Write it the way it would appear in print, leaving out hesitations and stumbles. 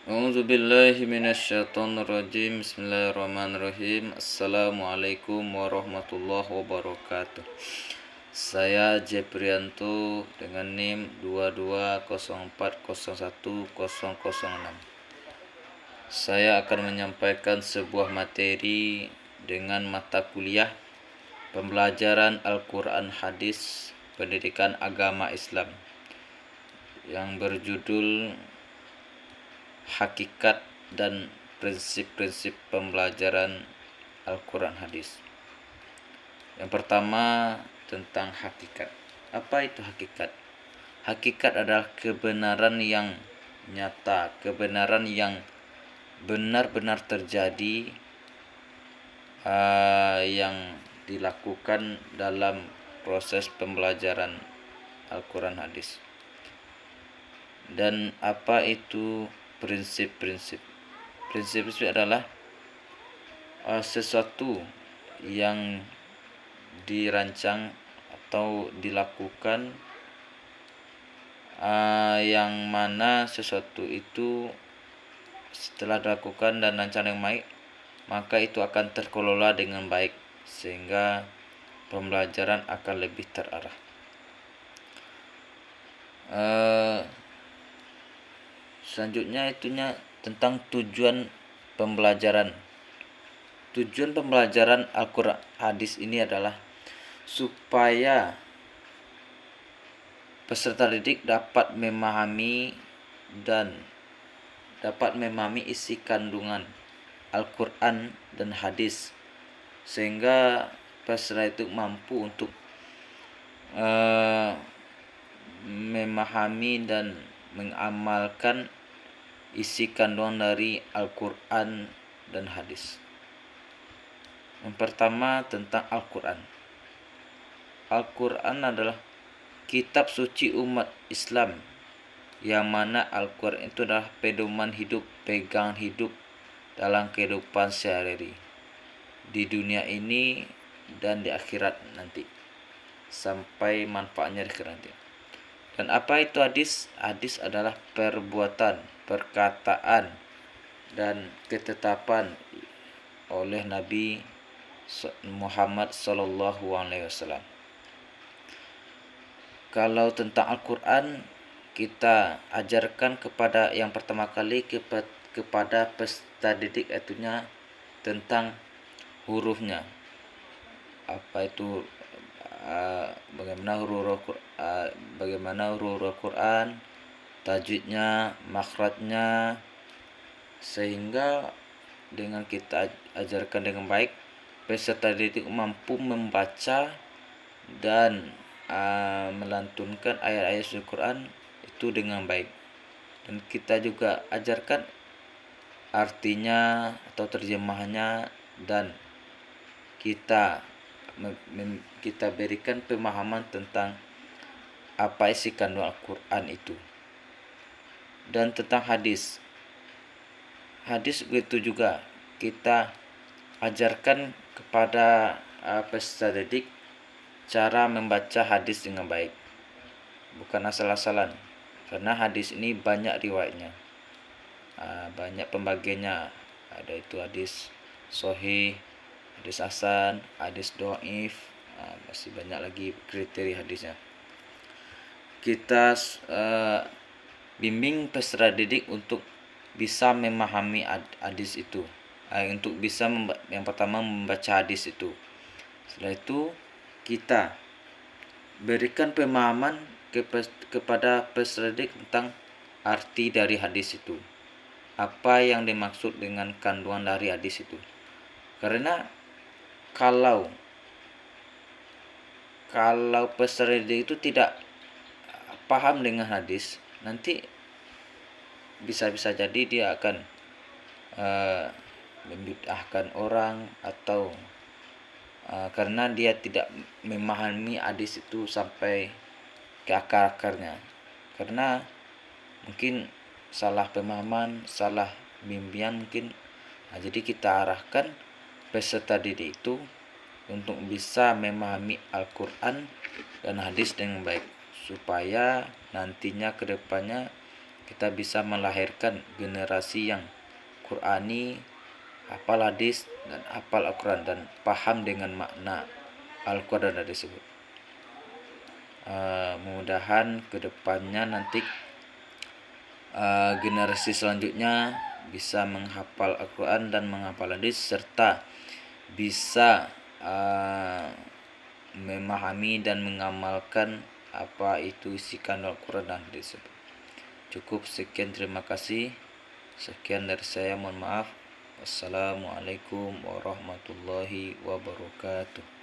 A'udzubillahi minasyaitonirrajim. Bismillahirrahmanirrahim. Assalamualaikum warahmatullahi wabarakatuh. Saya Jeprianto dengan NIM 2204010006. Saya akan menyampaikan sebuah materi dengan mata kuliah pembelajaran Al-Quran Hadis Pendidikan Agama Islam yang berjudul Hakikat dan prinsip-prinsip pembelajaran Al-Quran Hadis. Yang pertama, tentang hakikat. Apa itu hakikat? Hakikat adalah kebenaran yang nyata, kebenaran yang benar-benar terjadi, yang dilakukan dalam proses pembelajaran Al-Quran Hadis. Dan apa itu prinsip-prinsip? Prinsip-prinsip adalah sesuatu yang dirancang atau dilakukan, yang mana sesuatu itu setelah dilakukan dan rencana yang baik, maka itu akan terkelola dengan baik sehingga pembelajaran akan lebih terarah. Selanjutnya itunya tentang tujuan pembelajaran. Tujuan pembelajaran Al-Quran Hadis ini adalah supaya peserta didik dapat memahami isi kandungan Al-Quran dan hadis, sehingga peserta itu mampu untuk memahami dan mengamalkan isi kandungan dari Al-Quran dan hadis. Yang pertama, tentang Al-Quran. Al-Quran adalah kitab suci umat Islam, yang mana Al-Quran itu adalah pedoman hidup, pegangan hidup dalam kehidupan sehari-hari di dunia ini dan di akhirat nanti, sampai manfaatnya di akhirat nanti. Dan apa itu hadis? Hadis adalah perbuatan, perkataan, dan ketetapan oleh Nabi Muhammad SAW. Kalau tentang Al-Quran, kita ajarkan kepada yang pertama kali kepada peserta didik, itunya tentang hurufnya. Apa itu, bagaimana huruf Al-Quran, tajwidnya, makhrajnya, sehingga dengan kita ajarkan dengan baik, peserta didik mampu membaca dan melantunkan ayat-ayat Al-Quran itu dengan baik. Dan kita juga ajarkan artinya atau terjemahannya, dan kita berikan pemahaman tentang apa isi kandungan Al-Quran itu. Dan tentang hadis begitu juga, kita ajarkan kepada peserta didik cara membaca hadis dengan baik, bukan asal-asalan, karena hadis ini banyak riwayatnya, banyak pembagiannya. Ada itu hadis sahih, hadis hasan, hadis dhaif, masih banyak lagi kriteria hadisnya. Kita bimbing peserta didik untuk bisa memahami hadis itu, untuk bisa yang pertama membaca hadis itu. Setelah itu kita berikan pemahaman kepada peserta didik tentang arti dari hadis itu, apa yang dimaksud dengan kandungan dari hadis itu. Karena kalau peserta didik itu tidak paham dengan hadis, nanti bisa jadi dia akan membid'ahkan orang, atau karena dia tidak memahami hadis itu sampai ke akar-akarnya, karena mungkin salah pemahaman, salah bimbingan mungkin. Jadi kita arahkan peserta didik itu untuk bisa memahami Al-Quran dan hadis dengan baik, supaya nantinya ke depannya kita bisa melahirkan generasi yang Qur'ani, hafal hadis dan hafal Al-Quran dan paham dengan makna Al-Quran tersebut. Mudah-mudahan kedepannya nanti generasi selanjutnya bisa menghafal Al-Quran dan menghafal hadis serta bisa memahami dan mengamalkan apa itu isi kandung Al-Quran dan hadis. Cukup sekian, terima kasih. Sekian dari saya, mohon maaf. Wassalamualaikum warahmatullahi wabarakatuh.